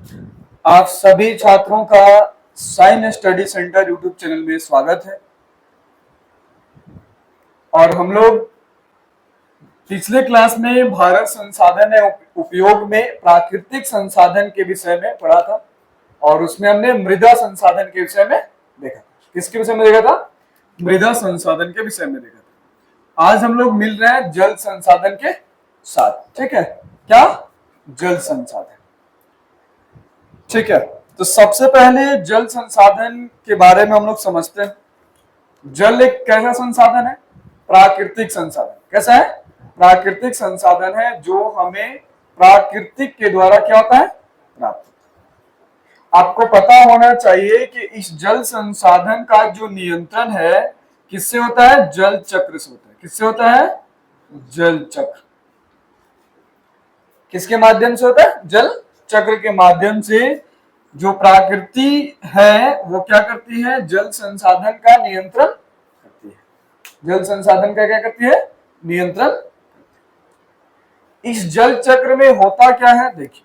आप सभी छात्रों का Sign Study Centre YouTube channel में स्वागत है। और हम लोग पिछले क्लास में भारत संसाधन एवं उपयोग में प्राकृतिक संसाधन के विषय में पढ़ा था और उसमें हमने मृदा संसाधन के विषय में देखा। किसके विषय में देखा था? मृदा संसाधन के विषय में देखा था। आज हम लोग मिल रहे हैं जल संसाधन के साथ। ठीक है, क्या? जल संसाधन। ठीक है, तो सबसे पहले जल संसाधन के बारे में हम लोग समझते हैं। जल एक कैसा संसाधन है? प्राकृतिक संसाधन। कैसा है? प्राकृतिक संसाधन है जो हमें प्राकृतिक के द्वारा क्या होता है? प्राप्त। आपको पता होना चाहिए कि इस जल संसाधन का जो नियंत्रण है किससे होता है? जल चक्र से होता है। किससे होता है? जल चक्र। किसके माध्यम से होता है? जल चक्र के माध्यम से जो प्रकृति है वो क्या करती है? जल संसाधन का नियंत्रण करती है। जल संसाधन का क्या करती है? नियंत्रण। इस जल चक्र में होता क्या है? देखिए,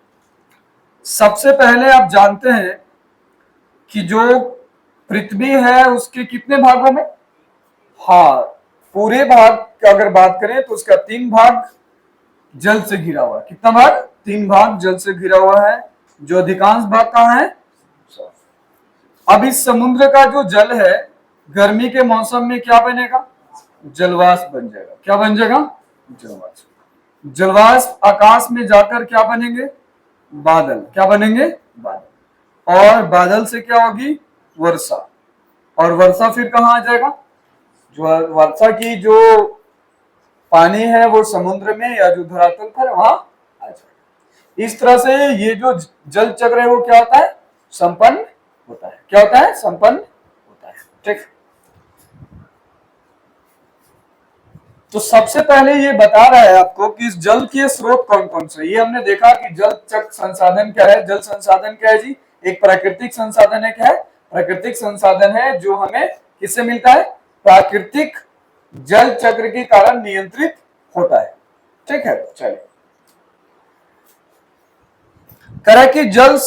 सबसे पहले आप जानते हैं कि जो पृथ्वी है उसके कितने भागों में? हाँ, पूरे भाग की अगर बात करें तो उसका 3 भाग जल से घिरा हुआ है। कितना भाग? 3 भाग जल से घिरा हुआ है। जो अधिकांश भाग कहाँ है? अब इस समुद्र का जो जल है गर्मी के मौसम में क्या बनेगा? जलवाष्प बन जाएगा। क्या बन जाएगा? जलवाष्प। जलवाष्प आकाश में जाकर क्या बनेंगे? बादल। क्या बनेंगे? बादल। और बादल से क्या होगी? वर्षा। और वर्षा फिर कहाँ आ जाएगा? जो वर्षा की जो पानी है वो समुद्र में या जो धरातल पर वहां आ जाएगा। इस तरह से ये जो जल चक्र है वो क्या होता है? संपन्न होता है। क्या होता है? संपन्न होता है। ठीक, तो सबसे पहले ये बता रहा है आपको कि इस जल के स्रोत कौन कौन से। ये हमने देखा कि जल चक्र संसाधन क्या है। जल संसाधन क्या है जी? एक प्राकृतिक संसाधन है। क्या है? प्राकृतिक संसाधन है जो हमें किससे मिलता है? प्राकृतिक जल चक्र के कारण नियंत्रित होता है। ठीक है, चलिए। कह कि जल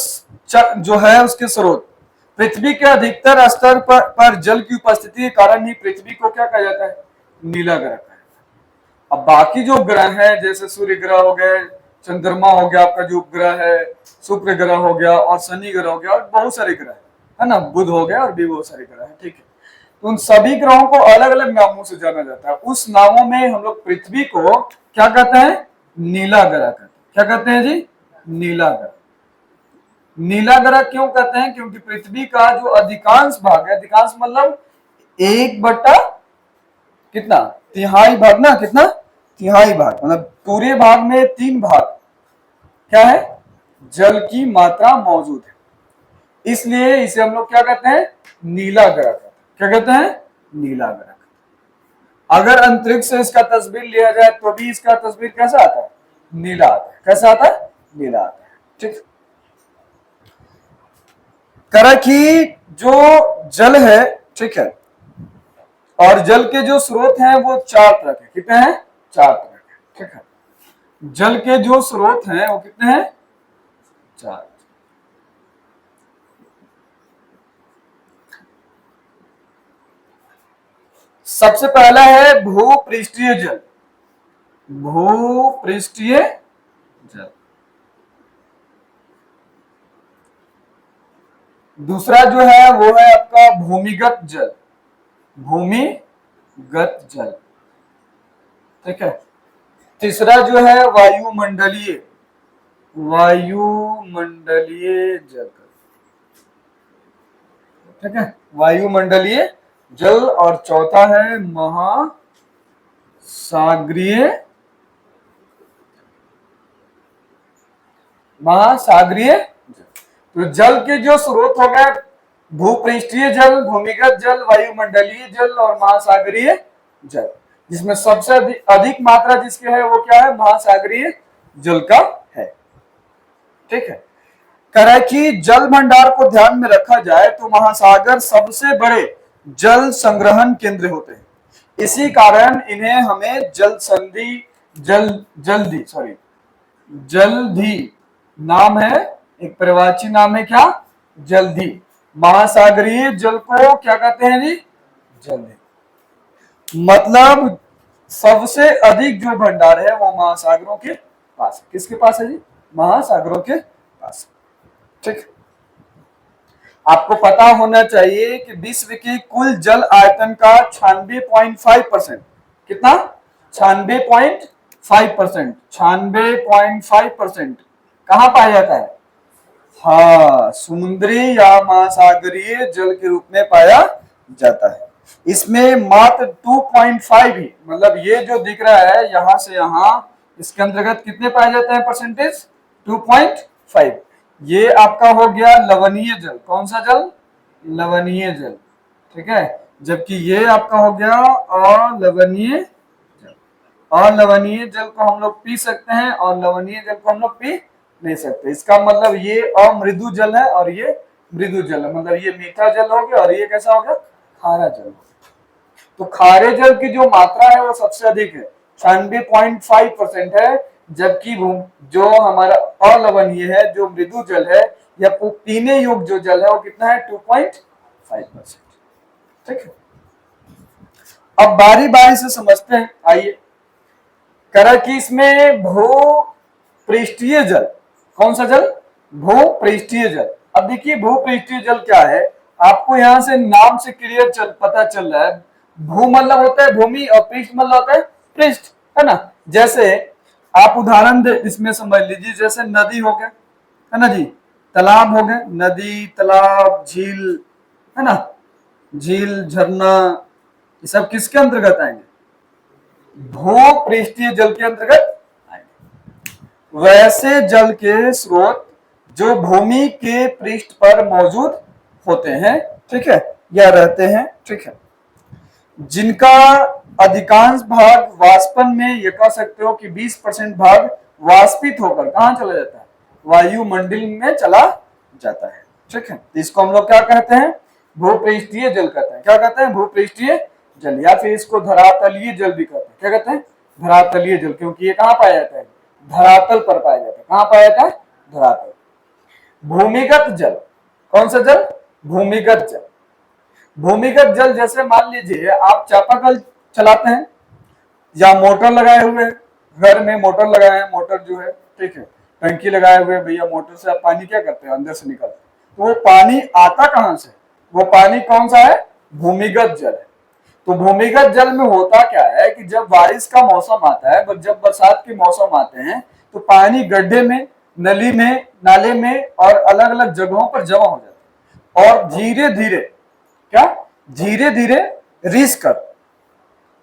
जो है उसके स्रोत पृथ्वी के अधिकतर स्तर पर जल की उपस्थिति के कारण ही पृथ्वी को क्या कहा जाता है? नीला ग्रह कहा जाता है। अब बाकी जो ग्रह है जैसे सूर्य ग्रह हो गए, चंद्रमा हो गया, आपका जो उपग्रह है, शुक्र ग्रह हो गया और शनि ग्रह हो गया और बहुत सारे ग्रह है ना, बुध हो गया और भी बहुत सारे ग्रह है। ठीक है, तो उन सभी ग्रहों को अलग अलग नामों से जाना जाता है। उस नामों में हम लोग पृथ्वी को क्या कहते हैं? नीला ग्रह कहते हैं। क्या कहते हैं जी? नीला ग्रह। नीला ग्रह क्यों कहते हैं? क्योंकि पृथ्वी का जो अधिकांश भाग है, अधिकांश मतलब 1/, कितना? तिहाई भाग ना, कितना? तिहाई भाग, मतलब पूरे भाग में 3 भाग क्या है? जल की मात्रा मौजूद है। इसलिए इसे हम लोग क्या कहते हैं? नीला ग्रह कहते हैं। क्या कहते हैं? नीला ग्रह। अगर अंतरिक्ष से इसका तस्वीर लिया जाए तो भी इसका तस्वीर कैसा आता है? नीला आता है। कैसा आता है? नीला आता है। ठीक, करा कि जो जल है, ठीक है, और जल के जो स्रोत हैं वो 4 तरह के। कितने हैं? 4 तरह के। ठीक है, जल के जो स्रोत हैं वो कितने हैं? 4। सबसे पहला है भूपृष्ठीय जल। भूपृष्ठीय जल। दूसरा जो है वो है आपका भूमिगत जल। भूमिगत जल। ठीक है, तीसरा जो है वायुमंडलीय। वायुमंडलीय जल। ठीक है, वायुमंडलीय जल। और चौथा है महासागरीय। महासागरीय जल। तो जल के जो स्रोत हो गए भूपृष्ठीय जल, भूमिगत जल, वायुमंडलीय जल और महासागरीय जल, जिसमें सबसे अधिक मात्रा जिसके है वो क्या है? महासागरीय जल का है। ठीक है, कह कि जल भंडार को ध्यान में रखा जाए तो महासागर सबसे बड़े जल संग्रहण केंद्र होते हैं। इसी कारण इन्हें हमें जलधि नाम है एक पर्यायवाची नाम है क्या, जलधि। महासागरीय जल को क्या कहते हैं जी, जलधि। मतलब सबसे अधिक जो भंडार है वो महासागरों के पास है। किसके पास है जी, महासागरों के पास। ठीक, आपको पता होना चाहिए कि विश्व के कुल जल आयतन का 96.5%, कितना, 96.5%, 96.5% कहां पाया जाता है, हाँ, समुद्री या महासागरीय जल के रूप में पाया जाता है। इसमें मात्र 2.5 ही, मतलब ये जो दिख रहा है यहां से यहां, इसके अंतर्गत कितने पाए जाते हैं परसेंटेज, 2.5। ये आपका हो गया लवणीय जल। कौन सा जल, लवणीय जल। ठीक है, जबकि ये आपका हो गया अलवणीय जल। अलवणीय जल को हम लोग पी सकते हैं और लवणीय जल को हम लोग पी नहीं सकते। इसका मतलब ये अमृदु जल है और ये मृदु जल है। मतलब ये मीठा जल हो गया और ये कैसा हो गया, खारा जल। तो खारे जल की जो मात्रा है वो सबसे अधिक है, 96.5% है। जबकि जो हमारा अलवणीय है, जो मृदु जल है या पीने योग्य जो जल है वो कितना है, 2.5%। ठीक है, अब बारी बारी से समझते हैं। आइए, करा कि इसमें भूपृष्ठीय जल, कौन सा जल, भूपृष्ठीय जल। अब देखिए भूपृष्ठीय जल क्या है, आपको यहां से नाम से क्लियर पता चल रहा है। भू मतलब होता है भूमि और पृष्ठ मतलब होता है पृष्ठ, है ना। जैसे आप उदाहरण दे इसमें समझ लीजिए, जैसे नदी हो गया, है ना जी, तालाब हो गए, नदी तालाब झील, है ना, झील झरना, ये सब किसके अंतर्गत आएंगे, भूपृष्ठीय जल के अंतर्गत आएंगे। वैसे जल के स्रोत जो भूमि के पृष्ठ पर मौजूद होते हैं, ठीक है, या रहते हैं, ठीक है, जिनका अधिकांश भाग वाष्पन में, ये कह सकते हो कि 20% भाग वाष्पित होकर कहां चला जाता है, वायुमंडल में चला जाता है। ठीक है, इसको हम लोग क्या कहते हैं, भूपृष्ठीय जल कहते हैं। क्या कहते हैं, भूपृष्ठीय जल, या फिर इसको धरातलीय जल भी कहते हैं। क्या कहते हैं, धरातलीय जल, क्योंकि ये कहां पाया जाता है, धरातल पर पाया जाता है। कहां पाया जाता है, धरातल। भूमिगत जल, कौन सा जल, भूमिगत जल। भूमिगत जल जैसे मान लीजिए आप चापाकल चलाते हैं या मोटर लगाए हुए हैं, घर में मोटर लगाए हैं, मोटर जो है, ठीक है, टंकी लगाए हुए भैया, मोटर से आप पानी क्या करते हैं, अंदर से निकलते हैं। तो वो पानी आता कहां से, वो पानी कौन सा है, भूमिगत जल है। तो भूमिगत जल में होता क्या है कि जब बारिश का मौसम आता है, जब बरसात के मौसम आते हैं, तो पानी गड्ढे में, नली में, नाले में और अलग अलग जगहों पर जमा हो जाता है और धीरे धीरे क्या, धीरे धीरे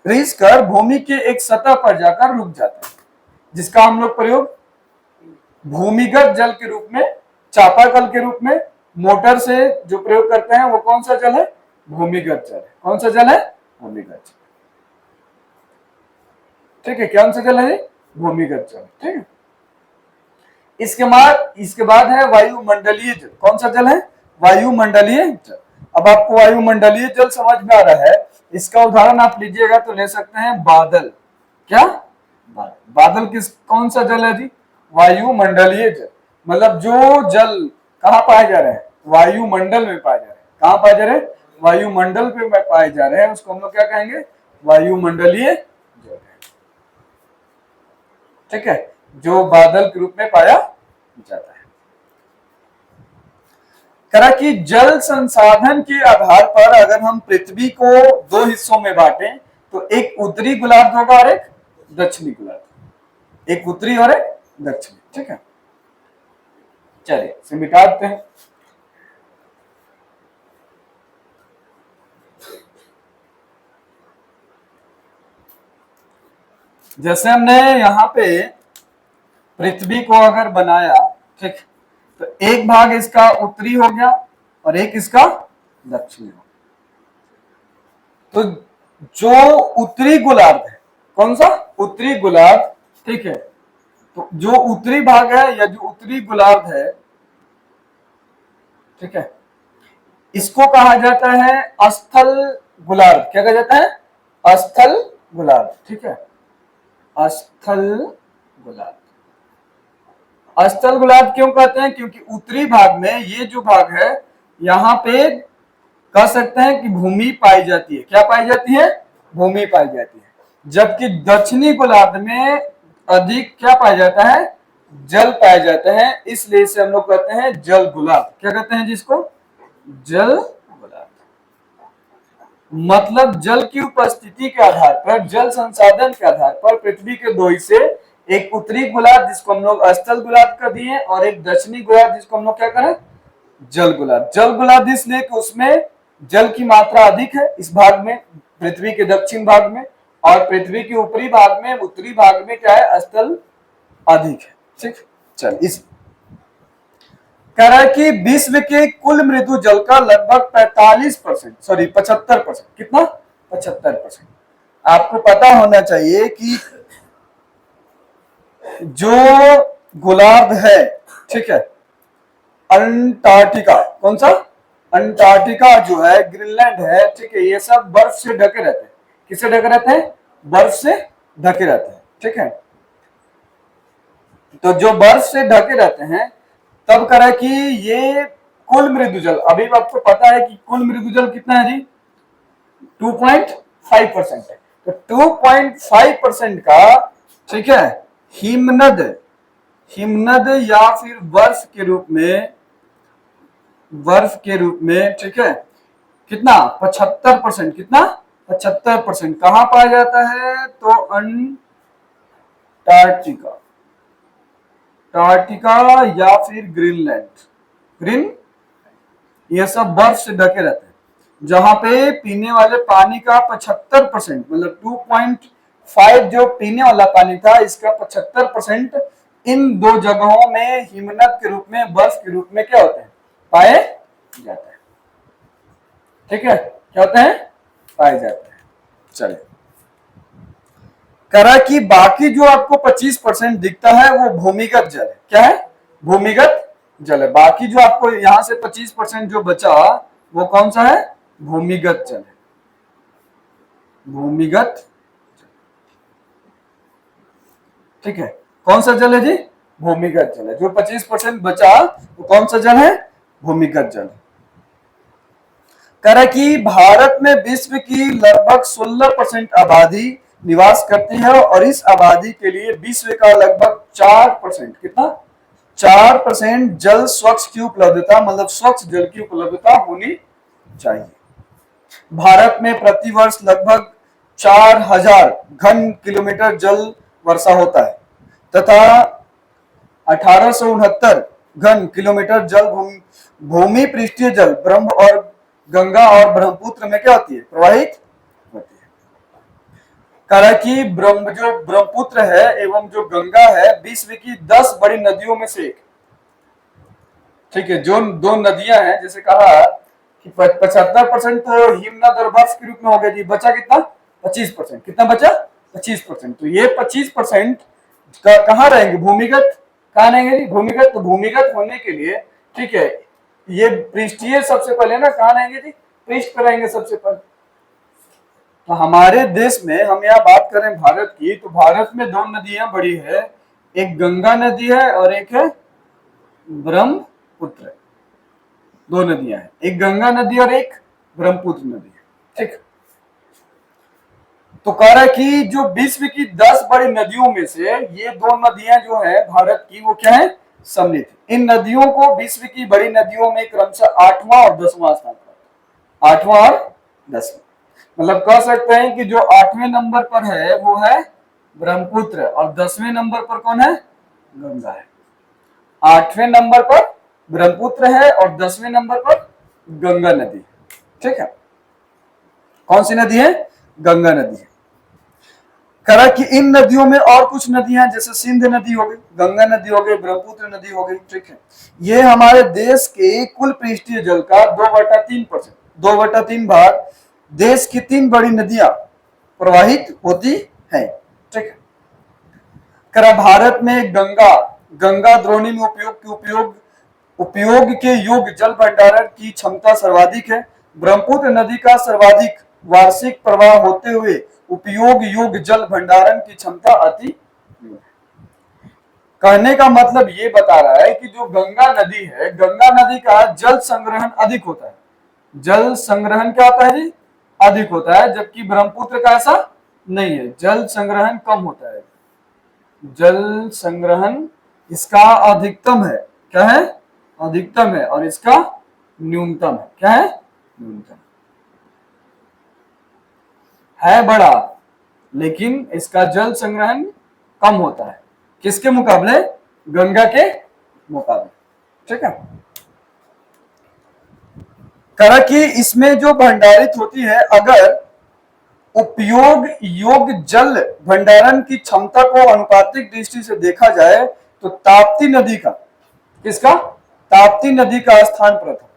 रिस कर भूमि के एक सतह पर जाकर रुक जाता है, जिसका हम लोग प्रयोग भूमिगत जल के रूप में, चापाकल के रूप में, मोटर से जो प्रयोग करते हैं वो कौन सा जल है, भूमिगत जल है। कौन सा जल है, भूमिगत जल। ठीक है, कौन सा जल है, भूमिगत जल। ठीक है, इसके बाद है वायुमंडलीय जल। कौन सा जल है, वायुमंडलीय जल। अब आपको वायुमंडलीय जल समझ में आ रहा है, इसका उदाहरण आप लीजिएगा तो ले सकते हैं बादल। क्या, बादल किस, कौन सा जल है जी, वायुमंडलीय जल। मतलब जो जल कहां पाए जा रहे हैं, वायुमंडल में पाए जा रहे हैं। कहां पाए जा रहे हैं, वायुमंडल पे पाए जा रहे हैं, उसको हम लोग क्या कहेंगे, वायुमंडलीय जल। ठीक है, जो बादल के रूप में पाया जाता है। करा कि जल संसाधन के आधार पर अगर हम पृथ्वी को दो हिस्सों में बांटें, तो एक उत्तरी गोलार्ध होगा और एक दक्षिणी गोलार्ध, एक उत्तरी और एक दक्षिणी। ठीक है, चलिए इसे मिटा देते हैं। जैसे हमने यहां पे पृथ्वी को अगर बनाया, ठीक, तो एक भाग इसका उत्तरी हो गया और एक इसका दक्षिणी हो गया। तो जो उत्तरी गोलार्ध है, कौन सा, उत्तरी गोलार्ध, ठीक है, तो जो उत्तरी भाग है या जो उत्तरी गोलार्ध है, ठीक है, इसको कहा जाता है अस्थल गोलार्ध। क्या कहा जाता है, अस्थल गोलार्ध। ठीक है, अस्थल गोलार्ध, अस्थल गोलार्ध क्यों कहते हैं? क्योंकि उत्तरी भाग में ये जो भाग है यहाँ पे कह सकते हैं कि भूमि पाई जाती है। क्या पाई जाती है? भूमि पाई जाती है। जबकि दक्षिणी गोलार्ध में अधिक क्या पाया जाता है? जल पाया जाता है। इसलिए इसे हम लोग कहते हैं जल गोलार्ध। क्या कहते हैं जिसको? जल गोलार्ध। मतलब जल की उपस्थिति के आधार पर, जल संसाधन के आधार पर पृथ्वी के दो हिस्से, एक उत्तरी गोलार्ध जिसको हम लोग अस्थल गोलार्ध कर दिए और एक दक्षिणी गोलार्ध जिसको हम लोग क्या करें? जल गोलार्ध। जल गोलार्ध इसलिए कि उसमें जल की मात्रा अधिक है इस भाग में, पृथ्वी के दक्षिण भाग में, और पृथ्वी के ऊपरी भाग में, उत्तरी भाग में क्या है? अस्थल अधिक है। ठीक, चल इस कह रहा है कि विश्व के कुल मृदु जल का लगभग 45%, सॉरी 75%, कितना? 75%। आपको पता होना चाहिए कि जो गोलार्ध है, ठीक है, अंटार्कटिका, कौन सा? अंटार्कटिका जो है, ग्रीनलैंड है, ठीक है, ये सब बर्फ से ढके रहते हैं। किससे ढके रहते हैं? बर्फ से ढके रहते हैं। ठीक है, तो जो बर्फ से ढके रहते हैं, तब करा कि ये कुल मृदु जल, अभी आपको पता है कि कुल मृदु जल कितना है जी? 2.5% है। तो 2.5% का, ठीक है, हिमनद, हिमनद या फिर बर्फ के रूप में, बर्फ के रूप में, ठीक है, कितना? 75%। कितना? 75% कहां पाया जाता है? तो अंटार्कटिका, टार्कटिका या फिर ग्रीनलैंड, ग्रीन, ये सब बर्फ से ढके रहते हैं, जहां पे पीने वाले पानी का 75%, मतलब 2.5 जो पीने वाला पानी था, इसका 75% इन दो जगहों में हिमनद के रूप में, बर्फ के रूप में क्या होते हैं? पाए जाते हैं। ठीक है, क्या होते हैं? पाए जाते हैं। चलिए, करा कि बाकी जो आपको 25% दिखता है वो भूमिगत जल है। क्या है? भूमिगत जल है। बाकी जो आपको यहां से 25% जो बचा वो कौन सा है? भूमिगत जल है। भूमिगत, ठीक है, कौन सा जल है जी? भूमिगत जल है। जो 25% बचा वो कौन सा जल है? भूमिगत जल। करा कि भारत में विश्व की लगभग 16% आबादी निवास करती है और इस आबादी के लिए विश्व का लगभग 4%, कितना? 4% जल स्वच्छ की उपलब्धता, मतलब स्वच्छ जल की उपलब्धता होनी चाहिए। भारत में प्रतिवर्ष लगभग 4000 घन किलोमीटर जल वर्षा होता है तथा 1869 घन किलोमीटर जल भूमि पृष्ठीय जल ब्रह्म और गंगा और ब्रह्मपुत्र में क्या होती है? प्रवाहित होती है। कहा कि जो ब्रह्मपुत्र है एवं जो गंगा है विश्व की 10 बड़ी नदियों में से एक। ठीक है, जो दो नदियां हैं, जैसे कहा कि 75% तो हिमनद और बर्फ के रूप में हो गया जी, बचा कितना? 25%। कितना बचा? 25%। तो ये 25% कहाँ रहेंगे? भूमिगत। कहाँ रहेंगे जी? भूमिगत। तो भूमिगत होने के लिए, ठीक है, ये पृष्ठीय सबसे पहले ना, कहाँ रहेंगे जी? पृष्ठ पर रहेंगे सबसे पहले। तो हमारे देश में, हम यहाँ बात करें भारत की, तो भारत में दो नदियां बड़ी है, एक गंगा नदी है और एक है ब्रह्मपुत्र। दो नदियां हैं, एक गंगा नदी और एक ब्रह्मपुत्र नदी है। ठीक, तो कह रहा है कि जो विश्व की 10 बड़ी नदियों में से ये दो नदियां जो है भारत की, वो क्या है? सम्मिलित। इन नदियों को विश्व की बड़ी नदियों में क्रमशः 8वां और 10वां स्थान पर, 8वां और 10वां, मतलब कह सकते हैं कि जो 8वें नंबर पर है वो है ब्रह्मपुत्र और 10वें नंबर पर कौन है? गंगा है। 8वें नंबर पर ब्रह्मपुत्र है और 10वें नंबर पर गंगा नदी। ठीक है, कौन सी नदी है? गंगा नदी है। करा कि इन नदियों में और कुछ नदियां, जैसे सिंध नदी हो गई, गंगा नदी हो गई, ब्रह्मपुत्र नदी हो गई। ठीक है, ये हमारे देश के कुल पृष्ठीय जल का 2/3%, 2/3 भाग देश की 3 बड़ी नदियां प्रवाहित होती है। ठीक है, करा भारत में गंगा द्रोणी में उपयोग के योग्य जल भंडारण की क्षमता सर्वाधिक है। ब्रह्मपुत्र नदी का सर्वाधिक वार्षिक प्रवाह होते हुए उपयोग योग्य जल भंडारण की क्षमता अति। कहने का मतलब ये बता रहा है कि जो गंगा नदी है, गंगा नदी का जल संग्रहण अधिक होता है। जल संग्रहण क्या होता है जी? अधिक होता है, जबकि ब्रह्मपुत्र का ऐसा नहीं है, जल संग्रहण कम होता है। जल संग्रहण इसका अधिकतम है, क्या है? अधिकतम है, और इसका न्यूनतम है, क्या है? न्यूनतम है बड़ा, लेकिन इसका जल संग्रहण कम होता है। किसके मुकाबले? गंगा के मुकाबले। ठीक है। करा कि इसमें जो भंडारित होती है, अगर उपयोग योग्य जल भंडारण की क्षमता को अनुपातिक दृष्टि से देखा जाए तो ताप्ती नदी का, किसका? ताप्ती नदी का स्थान प्रथम।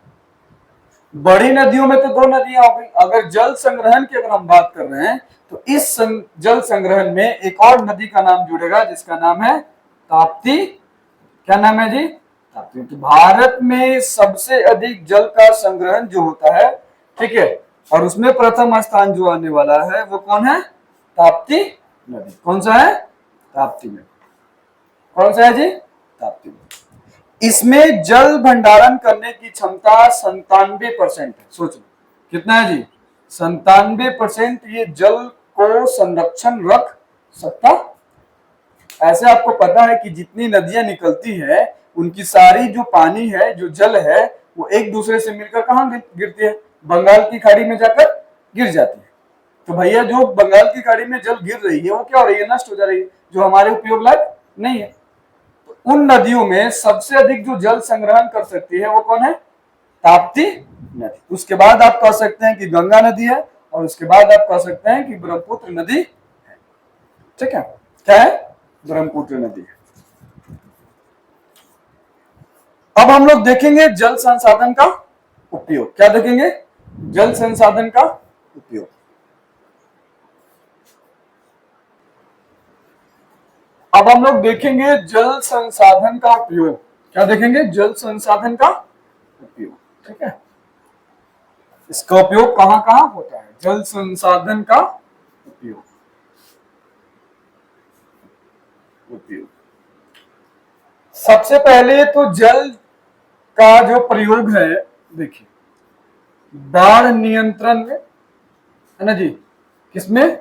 बड़ी नदियों में तो दो नदियां हो गई, अगर जल संग्रहण की अगर हम बात कर रहे हैं तो इस जल संग्रहण में एक और नदी का नाम जुड़ेगा जिसका नाम है ताप्ती। क्या नाम है जी? ताप्ती। तो भारत में सबसे अधिक जल का संग्रहण जो होता है, ठीक है, और उसमें प्रथम स्थान जो आने वाला है वो कौन है? ताप्ती नदी। कौन सा है? ताप्ती नदी। कौन सा है जी? ताप्ती नदी। इसमें जल भंडारण करने की क्षमता 97% है। सोच लो कितना है जी? 97% ये जल को संरक्षण रख सकता। ऐसे आपको पता है कि जितनी नदियां निकलती है उनकी सारी जो पानी है, जो जल है, वो एक दूसरे से मिलकर कहां गिरती है? बंगाल की खाड़ी में जाकर गिर जाती है। तो भैया जो बंगाल की खाड़ी में जल गिर रही है वो क्या हो रही है? नष्ट हो जा रही है, जो हमारे उपयोग लायक नहीं है। तो उन नदियों में सबसे अधिक जो जल संग्रहण कर सकती है वो कौन है? ताप्ती नदी। उसके बाद आप कह सकते हैं कि गंगा नदी है, और उसके बाद आप कह सकते हैं कि ब्रह्मपुत्र नदी है। ठीक है, क्या है? ब्रह्मपुत्र नदी है। अब हम लोग देखेंगे जल संसाधन का उपयोग। क्या देखेंगे? जल संसाधन का उपयोग। अब हम लोग देखेंगे जल संसाधन का उपयोग। क्या देखेंगे? जल संसाधन का उपयोग। ठीक है, इसका उपयोग कहां कहां होता है? जल संसाधन का उपयोग। उपयोग सबसे पहले तो जल का जो प्रयोग है, देखिए, बाढ़ नियंत्रण में, है ना जी? किसमें?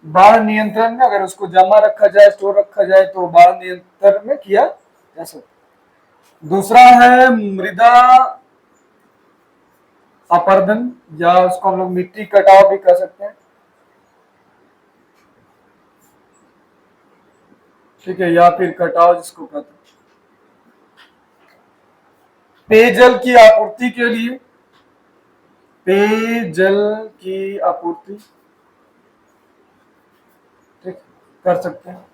बाढ़ नियंत्रण में। अगर उसको जमा रखा जाए, स्टोर रखा जाए, तो बाढ़ नियंत्रण में किया जा सकता। दूसरा है मृदा अपर्दन, या उसको हम लोग मिट्टी कटाव भी कर सकते हैं। ठीक है, या फिर कटाव जिसको कहते हैं। पेयजल की आपूर्ति के लिए, पेयजल की आपूर्ति, ठीक, कर सकते हैं।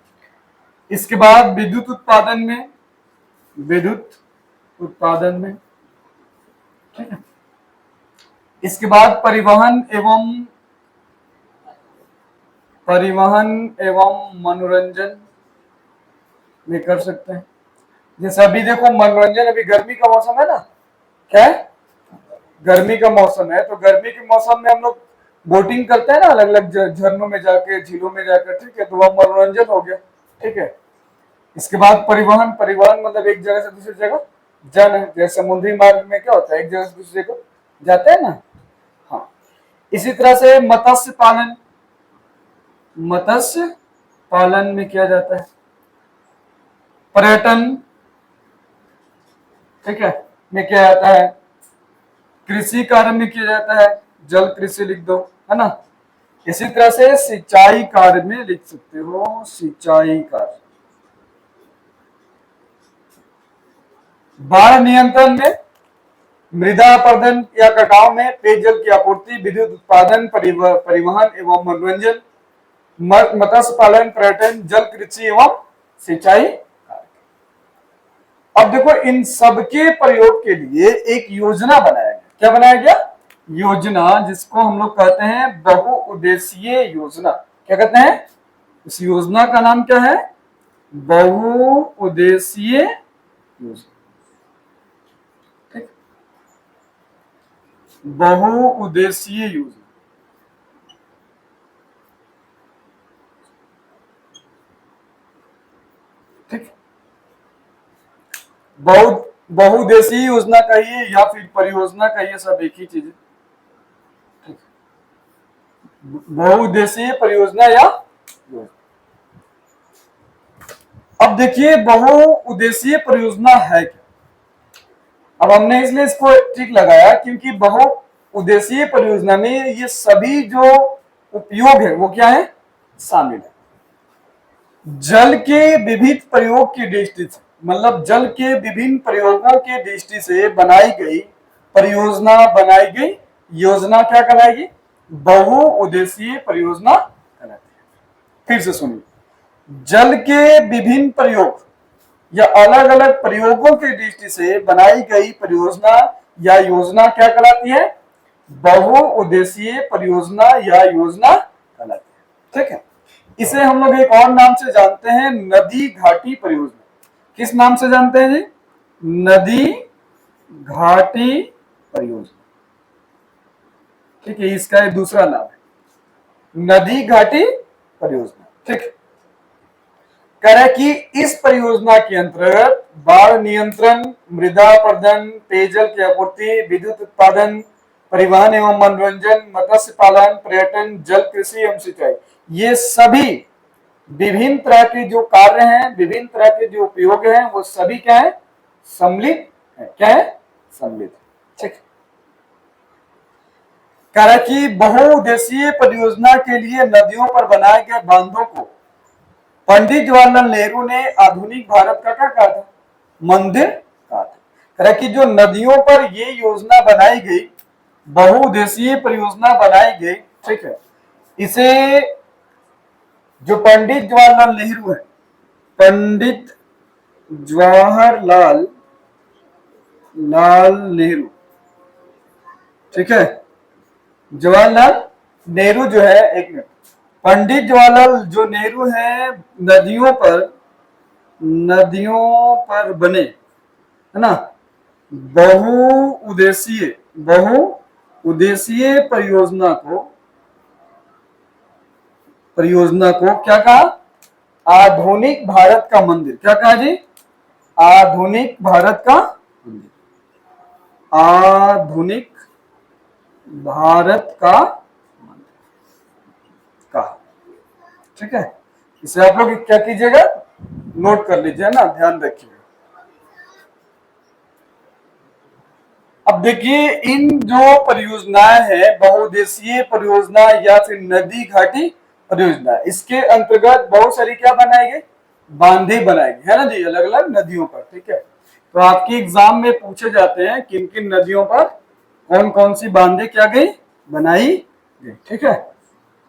इसके बाद विद्युत उत्पादन में, विद्युत उत्पादन में, ठीक है। इसके बाद परिवहन एवं मनोरंजन में कर सकते हैं। जैसे अभी देखो मनोरंजन, अभी गर्मी का मौसम है ना, क्या है? गर्मी का मौसम है, तो गर्मी के मौसम में हम लोग बोटिंग करते हैं ना, अलग अलग झरनों में जाके, झीलों में जाकर, ठीक है, तो वह मनोरंजन हो गया। ठीक है। इसके बाद परिवहन, परिवहन मतलब एक जगह से दूसरी जगह जाना है। जैसे समुद्री मार्ग में क्या होता है? एक जगह से दूसरी जगह जाते हैं ना। हाँ, इसी तरह से मत्स्य पालन, मत्स्य पालन में किया जाता है। पर्यटन, ठीक है, में किया जाता है। कृषि कार्य में किया जाता है, जल कृषि लिख दो, है ना। इसी तरह से सिंचाई कार्य में लिख सकते हो, सिंचाई कार्य। बाढ़ नियंत्रण में, मृदा अपर्दन या कटाव में, पेयजल की आपूर्ति, विद्युत उत्पादन, परिवहन एवं मनोरंजन, मत्स्य पालन, पर्यटन, जल कृषि एवं सिंचाई। अब देखो, इन सबके प्रयोग के लिए एक योजना बनाया गया। क्या बनाया गया? योजना, जिसको हम लोग कहते हैं बहुउद्देशीय योजना। क्या कहते हैं? इस योजना का नाम क्या है? बहुउद्देशीय योजना। ठीक, बहुउद्देशीय योजना। ठीक, बहु बहुउद्देशीय योजना कहिए या फिर परियोजना कहिए, सब एक ही चीज है। बहुउद्देशीय परियोजना या योजना। अब देखिए बहुउद्देशीय परियोजना है क्या। अब हमने इसलिए इसको ठीक लगाया क्योंकि बहुउद्देशीय परियोजना में ये सभी जो उपयोग है वो क्या है, शामिल है। जल के विविध प्रयोग की दृष्टि से, मतलब जल के विभिन्न प्रयोगों के दृष्टि से बनाई गई परियोजना, बनाई गई योजना क्या कहलाएगी, बहुउद्देशीय परियोजना कहलाती है। फिर से सुनिए, जल के विभिन्न प्रयोग या अलग अलग प्रयोगों की दृष्टि से बनाई गई परियोजना या योजना क्या कहलाती है, बहुउद्देशीय परियोजना या योजना कहलाती है। ठीक है, इसे हम लोग एक और नाम से जानते हैं, नदी घाटी परियोजना। किस नाम से जानते हैं जी, नदी घाटी परियोजना। ठीक है, इसका एक दूसरा नाम है नदी घाटी परियोजना। ठीक है, कह रहा है कि इस परियोजना के अंतर्गत बाढ़ नियंत्रण, मृदा अपरदन, पेयजल की आपूर्ति, विद्युत उत्पादन, परिवहन एवं मनोरंजन, मत्स्य पालन, पर्यटन, जल कृषि एवं सिंचाई, ये सभी विभिन्न तरह के जो कार्य हैं, विभिन्न तरह के जो उपयोग हैं, वो सभी क्या है, सम्मिलित है। क्या है, सम्मिलित। ठीक, कह रहा है कि बहुउद्देशीय परियोजना के लिए नदियों पर बनाए गए बांधों को पंडित जवाहरलाल नेहरू ने आधुनिक भारत का क्या कहा था, मंदिर कहा था। कह रहा है कि जो नदियों पर ये योजना बनाई गई, बहुउद्देशीय परियोजना बनाई गई, ठीक है, इसे जो पंडित जवाहरलाल नेहरू है, पंडित जवाहरलाल नेहरू, ठीक है, जवाहरलाल नेहरू जो है, एक मिनट, पंडित जवाहरलाल जो नेहरू है, नदियों पर बने, है ना, बहुउद्देशीय परियोजना को क्या कहा, आधुनिक भारत का मंदिर। क्या कहा जी, आधुनिक भारत का मंदिर, आधुनिक भारत का मंदिर कहा। ठीक है, इसे आप लोग क्या कीजिएगा, नोट कर लीजिए ना, ध्यान रखिएगा। अब देखिए, इन जो परियोजनाएं हैं, बहुउद्देशीय परियोजना या फिर नदी घाटी परियोजना, इसके अंतर्गत बहुत सारी क्या बनाई गई, बांधे बनाए गए, है ना जी, अलग अलग नदियों पर। ठीक है, तो आपके एग्जाम में पूछे जाते हैं किन किन नदियों पर कौन कौन सी बांधे क्या गई, बनाई गई। ठीक है,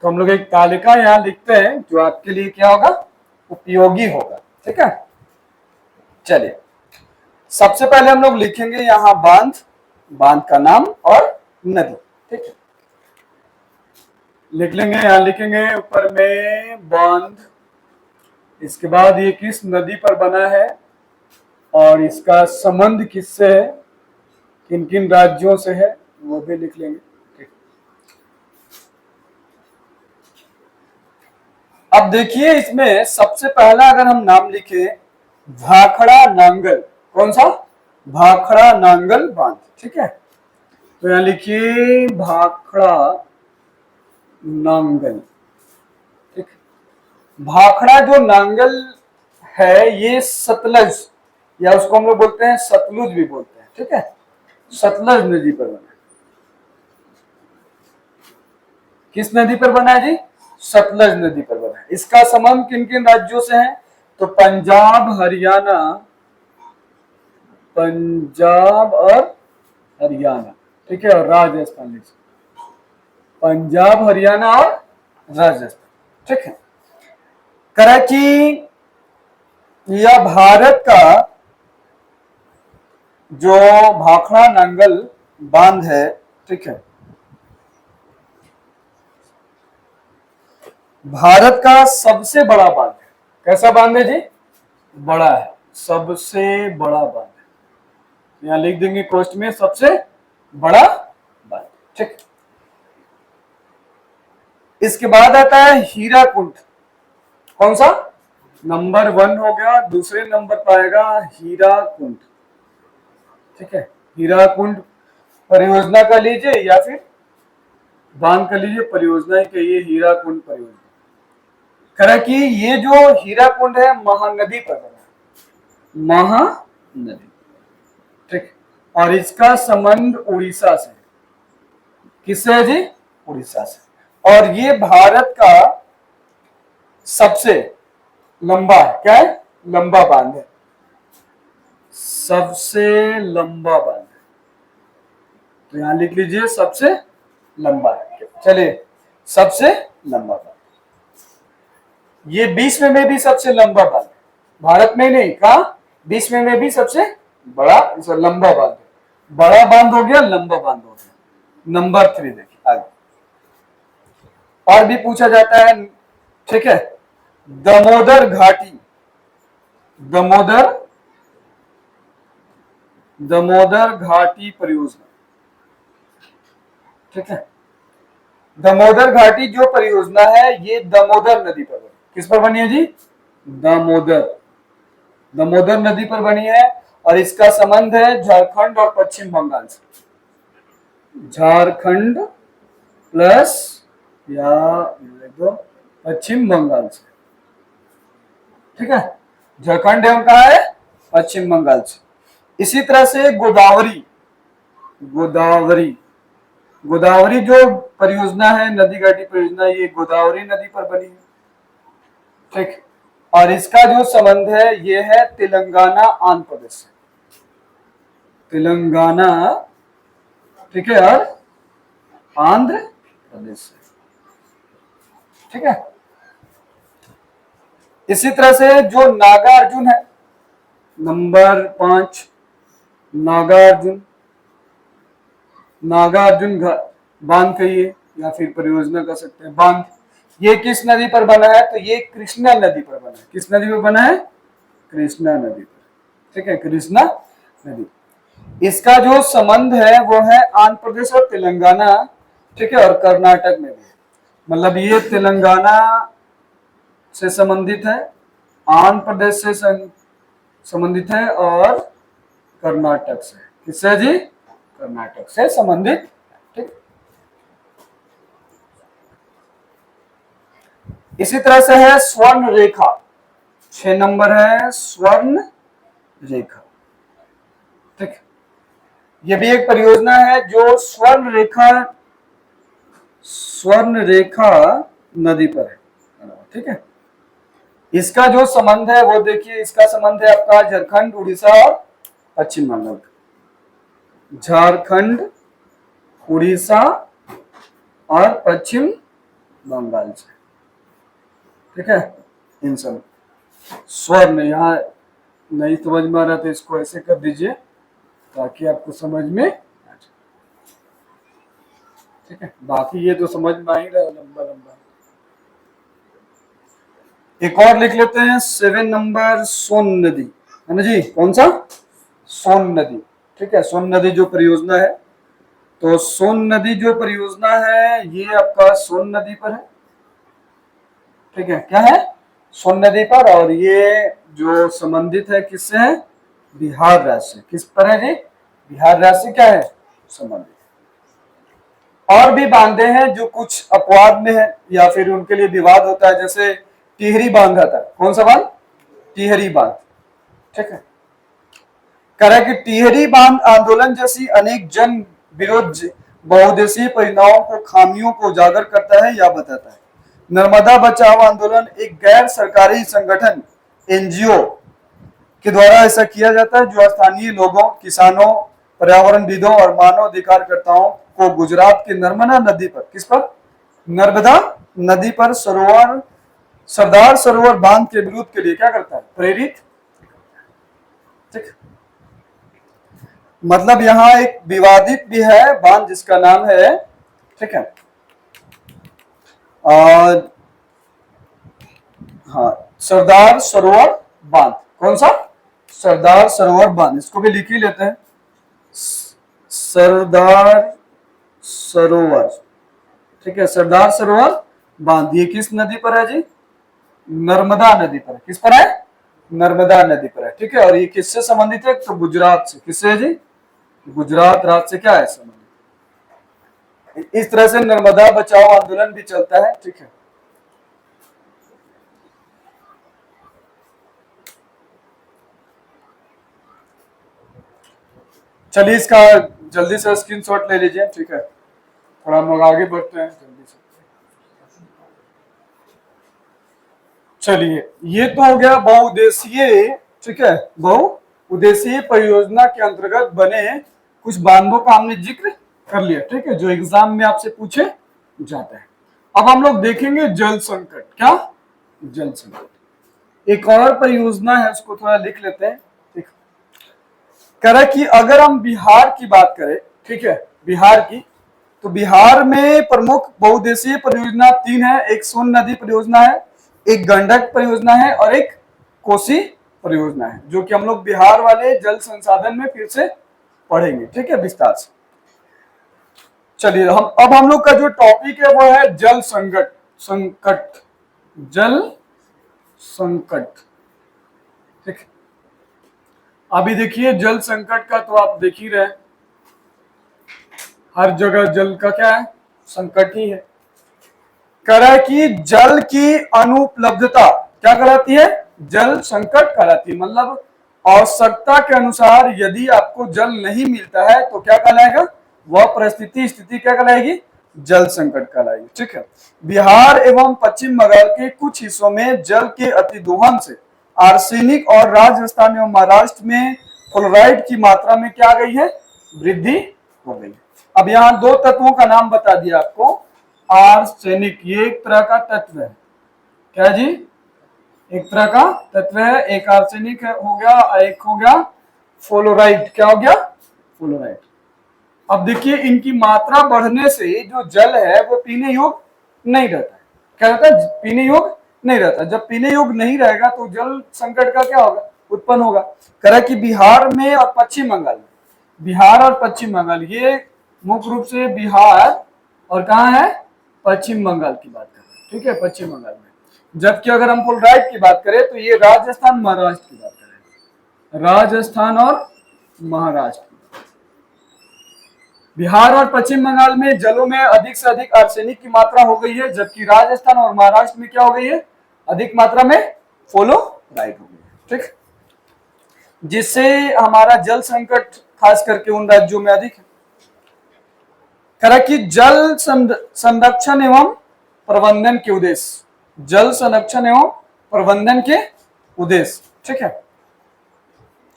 तो हम लोग एक तालिका यहाँ लिखते हैं जो आपके लिए क्या होगा, उपयोगी होगा। ठीक है, चलिए सबसे पहले हम लोग लिखेंगे यहाँ बांध का नाम और नदी। ठीक है, लिख लेंगे, यहाँ लिखेंगे ऊपर में बांध, इसके बाद ये किस नदी पर बना है और इसका संबंध किससे है, किन किन राज्यों से है, वो भी लिख लेंगे। ठीक, अब देखिए, इसमें सबसे पहला अगर हम नाम लिखे भाखड़ा नांगल, कौन सा, भाखड़ा नांगल बांध। ठीक है, तो यहां लिखिए भाखड़ा नांगल। ठीक, भाखड़ा जो नांगल है ये सतलज, या उसको हम लोग बोलते हैं सतलुज भी बोलते हैं। ठीक है, सतलज नदी पर बना। किस नदी पर बना है जी, सतलज नदी पर बना है। इसका संबंध किन किन राज्यों से है, तो पंजाब और हरियाणा। ठीक है, और राजस्थान, पंजाब, हरियाणा और राजस्थान। ठीक है, कराची या भारत का जो भाखड़ा नांगल बांध है, ठीक है, भारत का सबसे बड़ा बांध है। कैसा बांध है जी, बड़ा है, सबसे बड़ा बांध है। यहां लिख देंगे कोष्ट में, सबसे बड़ा बांध। ठीक, इसके बाद आता है हीराकुंड। कौन सा, नंबर 1 हो गया, दूसरे नंबर पर आएगा हीराकुंड। ठीक है, हीराकुंड परियोजना का लीजिए या फिर बांध का लीजिए, परियोजना ही कहिए, हीराकुंड परियोजना। कह कि ये जो हीराकुंड है महानदी पर बना है, महानदी, ठीक। और इसका संबंध उड़ीसा से, किससे है जी? उड़ीसा से। और ये भारत का सबसे लंबा, क्या है? लंबा बांध है, सबसे लंबा बांध है। तो यहां लिख लीजिए सबसे लंबा है। चलिए, सबसे लंबा बांध, ये विश्व में भी सबसे लंबा बांध है, भारत में नहीं, कहा? विश्व में भी सबसे बड़ा लंबा बांध है। बड़ा बांध हो गया, लंबा बांध हो गया। नंबर 3 देखिए आगे, और भी पूछा जाता है, ठीक है। दामोदर घाटी, दामोदर घाटी परियोजना, ठीक है। दामोदर घाटी जो परियोजना है ये दामोदर नदी पर बनी, किस पर बनी है जी? दामोदर नदी पर बनी है। और इसका संबंध है झारखंड और पश्चिम बंगाल से। झारखंड प्लस या देखो पश्चिम बंगाल से, ठीक है। झारखंड एवं कहा है? पश्चिम बंगाल से। इसी तरह से गोदावरी, गोदावरी जो परियोजना है, नदी घाटी परियोजना, ये गोदावरी नदी पर बनी है, ठीक। और इसका जो संबंध है ये है तेलंगाना आंध्र प्रदेश से, तेलंगाना, ठीक है, और आंध्र प्रदेश से, ठीक है। इसी तरह से जो नागार्जुन है, नंबर 5, नागार्जुन बांध कहिए या फिर परियोजना कर सकते हैं, बांध। ये किस नदी पर बना है? तो ये कृष्णा नदी पर बना है। किस नदी पर बना है? कृष्णा नदी पर, ठीक है, कृष्णा नदी। इसका जो संबंध है वो है आंध्र प्रदेश और तेलंगाना, ठीक है, और कर्नाटक में भी है। मतलब ये तेलंगाना से संबंधित है, आंध्र प्रदेश से संबंधित है और कर्नाटक से, किससे जी? कर्नाटक से संबंधित, ठीक। इसी तरह से है स्वर्ण रेखा, 6 नंबर है स्वर्ण रेखा, ठीक। ये भी एक परियोजना है जो स्वर्ण रेखा नदी पर है, ठीक है। इसका जो संबंध है वो देखिए, इसका संबंध है आपका झारखंड, उड़ीसा और पश्चिम बंगाल, झारखंड, उड़ीसा और पश्चिम बंगाल से, ठीक है। इन सब स्वर्ण, यहाँ नहीं समझ में आ रहा तो इसको ऐसे कर दीजिए ताकि आपको समझ में आ जाए, ठीक है। बाकी ये तो समझ में आ ही रहा है, लंबा लंबा। एक और लिख लेते हैं 7 नंबर, सोन नदी, है ना जी? कौन सा? सोन नदी, ठीक है। सोन नदी जो परियोजना है, तो सोन नदी जो परियोजना है ये आपका सोन नदी पर है, ठीक है। क्या है? सोन नदी पर। और ये जो संबंधित है किससे है? बिहार राज्य से। किस पर है जी? बिहार राज्य से क्या है? संबंधित। और भी बांधे हैं जो कुछ अपवाद में है या फिर उनके लिए विवाद होता है, जैसे टिहरी बांध था। कौन सा बांध? टिहरी बांध, ठीक है। कह रहा है कि टिहरी बांध आंदोलन जैसी अनेक जन विरोध बहुउद्देशीय परियोजनाओं को, खामियों को उजागर करता है या बताता है। नर्मदा बचाओ आंदोलन एक गैर सरकारी संगठन, एनजीओ के द्वारा ऐसा किया जाता है जो स्थानीय लोगों, किसानों, पर्यावरणविदों और मानव अधिकारकर्ताओं को गुजरात के नर्मदा नदी पर, किस पर? नर्मदा नदी पर सरदार सरोवर बांध के विरोध के लिए क्या करता है? प्रेरित, ठीक। मतलब यहां एक विवादित भी है बांध जिसका नाम है, ठीक है, और हाँ, सरदार सरोवर बांध। कौन सा? सरदार सरोवर बांध। इसको भी लिख ही लेते हैं, सरदार सरोवर, ठीक है, सरदार सरोवर बांध। ये किस नदी पर है जी? नर्मदा नदी पर। किस पर है? नर्मदा नदी पर है, ठीक है। और ये किससे संबंधित है? तो गुजरात से। किससे है जी? गुजरात राज्य से क्या है संबंधित। इस तरह से नर्मदा बचाओ आंदोलन भी चलता है, ठीक है। चलिए इसका जल्दी से स्क्रीनशॉट ले लीजिए, ठीक है। थोड़ा हम लोग आगे बढ़ते हैं जल्दी से। चलिए ये तो हो गया बहुउद्देशीय, ठीक है, बहुउद्देशीय परियोजना के अंतर्गत बने कुछ बांधों का हमने जिक्र कर लिया, ठीक है, जो एग्जाम में आपसे पूछे जाते हैं। अब हम लोग देखेंगे जल संकट। क्या? जल संकट। एक और परियोजना है, उसको थोड़ा लिख लेते हैं, ठीक। कह रहा है कि अगर हम बिहार की बात करें, ठीक है, बिहार की, तो बिहार में प्रमुख बहुउद्देशीय परियोजना 3 है। एक सोन नदी परियोजना है, एक गंडक परियोजना है और एक कोसी परियोजना है, जो कि हम लोग बिहार वाले जल संसाधन में फिर से पढ़ेंगे, ठीक है, विस्तार से। चलिए हम लोग का जो टॉपिक है वो है जल संकट, जल संकट, ठीक। अभी देखिए जल संकट का तो आप देख ही रहे, हर जगह जल का क्या है, संकट ही है। कह रहा है कि जल की अनुपलब्धता क्या कहलाती है, जल संकट कहलाती है। मतलब आवश्यकता के अनुसार यदि आपको जल नहीं मिलता है तो क्या कहलाएगा, वह परिस्थिति स्थिति क्या कहलाएगी, जल संकट कहलाएगी, ठीक है। बिहार एवं पश्चिम बंगाल के कुछ हिस्सों में जल के अतिदोहन से आर्सेनिक और राजस्थान एवं महाराष्ट्र में फ्लोराइड की मात्रा में क्या आ गई है, वृद्धि हो गई। अब यहाँ 2 तत्वों का नाम बता दिया आपको। आर्सेनिक ये एक तरह का तत्व है, क्या जी, एक तरह का तत्व है। एक आर्सेनिक हो गया, एक हो गया फ्लोराइड। क्या हो गया, फ्लोराइड। अब देखिए इनकी मात्रा बढ़ने से जो जल है वो पीने योग्य नहीं रहता है। क्या रहता है, पीने योग्य नहीं रहता। जब पीने योग्य नहीं रहेगा तो जल संकट का क्या होगा, उत्पन्न होगा। कह रहा कि बिहार में और पश्चिम बंगाल में, बिहार और पश्चिम बंगाल, ये मुख्य रूप से बिहार और कहाँ है, पश्चिम बंगाल की बात कर रहे हैं, ठीक है, पश्चिम बंगाल में। जबकि अगर हम फ्लोराइड की बात करें तो ये राजस्थान महाराष्ट्र की बात करें, राजस्थान और महाराष्ट्र। बिहार और पश्चिम बंगाल में जलों में अधिक से अधिक आर्सेनिक की मात्रा हो गई है, जबकि राजस्थान और महाराष्ट्र में क्या हो गई है, अधिक मात्रा में फ्लोराइड हो गई है, ठीक। जिससे हमारा जल संकट खास करके उन राज्यों में अधिक है। कह कि जल संरक्षण एवं प्रबंधन के उद्देश्य, जल संरक्षण एवं प्रबंधन के उद्देश्य, ठीक है।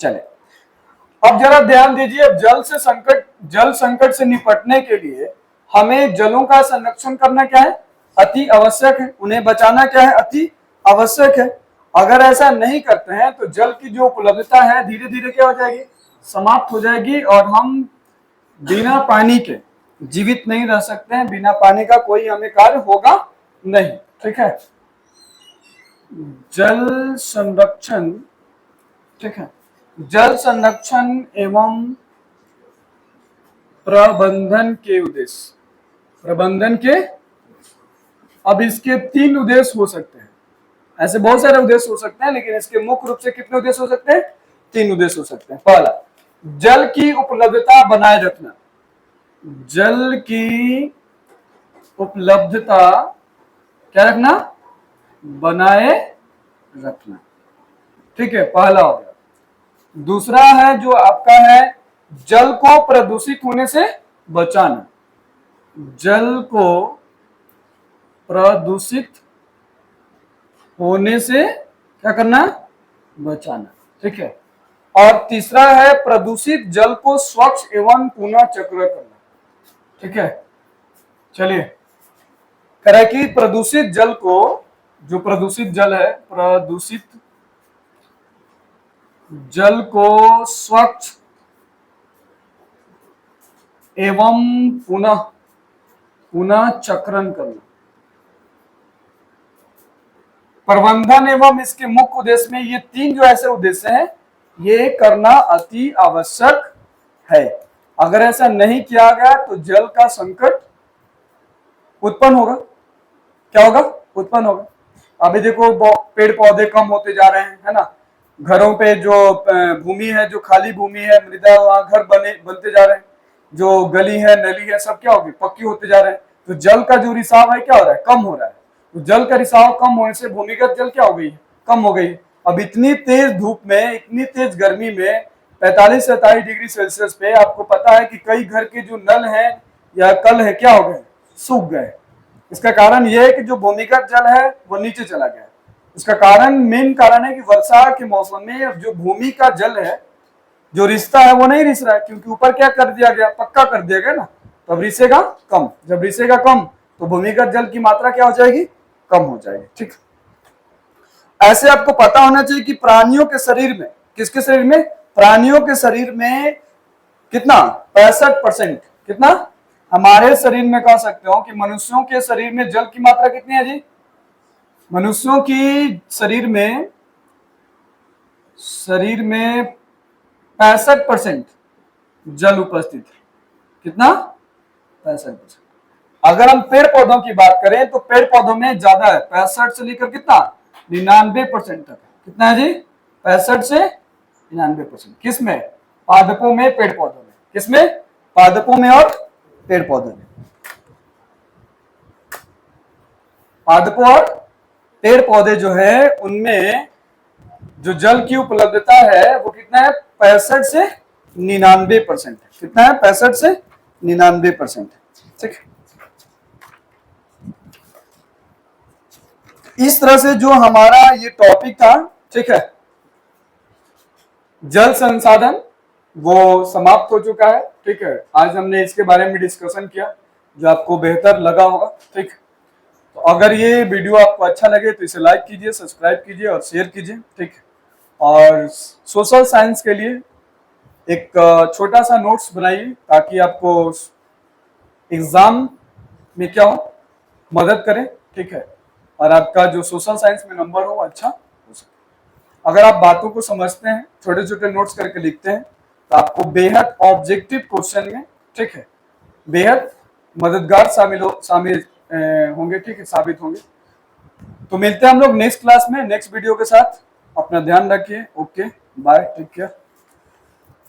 चलिए अब जरा ध्यान दीजिए, जल संकट से निपटने के लिए हमें जलों का संरक्षण करना क्या है, अति आवश्यक है। उन्हें बचाना क्या है, अति आवश्यक है। अगर ऐसा नहीं करते हैं तो जल की जो उपलब्धता है धीरे धीरे क्या हो जाएगी, समाप्त हो जाएगी और हम बिना पानी के जीवित नहीं रह सकते हैं। बिना पानी का कोई हमें कार्य होगा नहीं, ठीक है। जल संरक्षण, ठीक है, जल संरक्षण एवं प्रबंधन के उद्देश्य, प्रबंधन के, अब इसके 3 उद्देश्य हो सकते हैं। ऐसे बहुत सारे उद्देश्य हो सकते हैं, लेकिन इसके मुख्य रूप से कितने उद्देश्य हो सकते हैं, 3 उद्देश्य हो सकते हैं। पहला, जल की उपलब्धता बनाए रखना, जल की उपलब्धता क्या रखना, बनाए रखना, ठीक है, पहला हो गया। दूसरा है जो आपका है जल को प्रदूषित होने से बचाना, जल को प्रदूषित होने से क्या करना, बचाना, ठीक है। और तीसरा है प्रदूषित जल को स्वच्छ एवं पुनः चक्र करना, ठीक है। चलिए कह रहा है कि प्रदूषित जल को, जो प्रदूषित जल है, प्रदूषित जल को स्वच्छ एवं पुनः चक्रण करना, प्रबंधन एवं इसके मुख्य उद्देश्य में ये 3 जो ऐसे उद्देश्य हैं, ये करना अति आवश्यक है। अगर ऐसा नहीं किया गया तो जल का संकट उत्पन्न होगा। क्या होगा, उत्पन्न होगा। अभी देखो पेड़ पौधे कम होते जा रहे हैं, है ना, घरों पे जो भूमि है, जो खाली भूमि है, मृदा, वहां घर बनते जा रहे हैं। जो गली है, नली है, सब क्या होगी, पक्की होते जा रहे हैं। तो जल का जो रिसाव है क्या हो रहा है, कम हो रहा है। तो जल का रिसाव कम होने से भूमिगत जल क्या हो गई, कम हो गई। अब इतनी तेज धूप में, इतनी तेज गर्मी में 45 से 47 डिग्री सेल्सियस पे आपको पता है कि कई घर के जो नल है या कल है क्या हो गए, सूख गए। इसका कारण यह है कि जो भूमिगत जल है वो नीचे चला गया। इसका कारण, मेन कारण है कि वर्षा के मौसम में अब जो भूमि का जल है, जो रिश्ता है वो नहीं रिस रहा है, क्योंकि ऊपर क्या कर दिया गया, पक्का कर दिया गया ना। तो अब रिसेगा कम, जब रिसेगा कम तो भूमिगत जल की मात्रा क्या हो जाएगी, कम हो जाएगी। ठीक, ऐसे आपको पता होना चाहिए कि प्राणियों के शरीर में, किसके शरीर में, प्राणियों के शरीर में कितना, 65%। कितना, हमारे शरीर में कह सकते हो कि मनुष्यों के शरीर में जल की मात्रा कितनी है जी, मनुष्यों की शरीर में 65% जल उपस्थित है। कितना, 65%। अगर हम पेड़ पौधों की बात करें तो पेड़ पौधों में ज्यादा है, 65 से लेकर कितना, 99% तक। कितना है जी, 65 से 99%। किसमें, पादपों में, पेड़ पौधों में। किसमें, पादपों में और पेड़ पौधों में। पादपों और पेड़ पौधे जो है उनमें जो जल की उपलब्धता है वो कितना है, 65 से 99%। कितना है, 65 से 99%। ठीक, इस तरह से जो हमारा ये टॉपिक था, ठीक है, जल संसाधन, वो समाप्त हो चुका है। ठीक है, आज हमने इसके बारे में डिस्कशन किया जो आपको बेहतर लगा होगा। ठीक, तो अगर ये वीडियो आपको अच्छा लगे तो इसे लाइक कीजिए, सब्सक्राइब कीजिए और शेयर कीजिए। ठीक, और सोशल साइंस के लिए एक छोटा सा नोट्स बनाइए ताकि आपको एग्जाम में क्या हो, मदद करे। ठीक है, और आपका जो सोशल साइंस में नंबर हो अच्छा हो सके। अगर आप बातों को समझते हैं, छोटे छोटे नोट्स करके लिखते हैं, तो आपको बेहद ऑब्जेक्टिव क्वेश्चन में, ठीक है, बेहद मददगार शामिल होंगे। ठीक है, साबित होंगे। तो मिलते हैं हम लोग नेक्स्ट क्लास में, नेक्स्ट वीडियो के साथ। अपना ध्यान रखिए। Okay, bye, take care.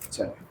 चलिए।